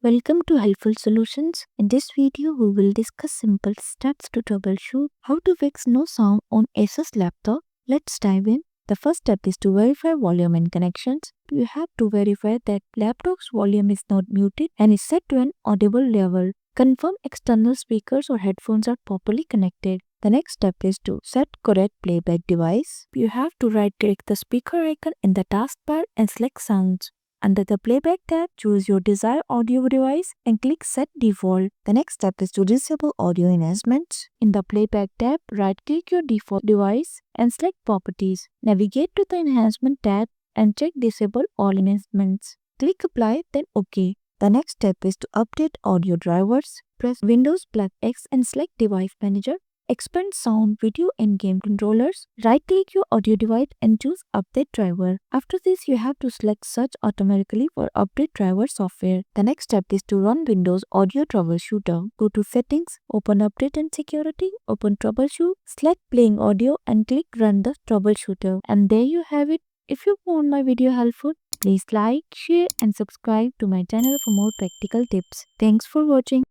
Welcome to Helpful Solutions. In this video, we will discuss simple steps to troubleshoot how to fix no sound on Asus laptop. Let's dive in. The first step is to verify volume and connections. You have to verify that laptop's volume is not muted and is set to an audible level. Confirm external speakers or headphones are properly connected. The next step is to set correct playback device. You have to right-click the speaker icon in the taskbar and select Sounds. Under the Playback tab, choose your desired audio device and click Set Default. The next step is to disable audio enhancements. In the Playback tab, right-click your default device and select Properties. Navigate to the Enhancement tab and check Disable All Enhancements. Click Apply, then OK. The next step is to update audio drivers. Press Windows +X and select Device Manager. Expand sound, video, and game controllers. Right-click your audio device and choose Update Driver. After this, you have to select Search automatically for Update Driver software. The next step is to run Windows Audio Troubleshooter. Go to Settings, open Update and Security, open Troubleshoot, select Playing Audio and click Run the Troubleshooter. And there you have it. If you found my video helpful, please like, share and subscribe to my channel for more practical tips. Thanks for watching.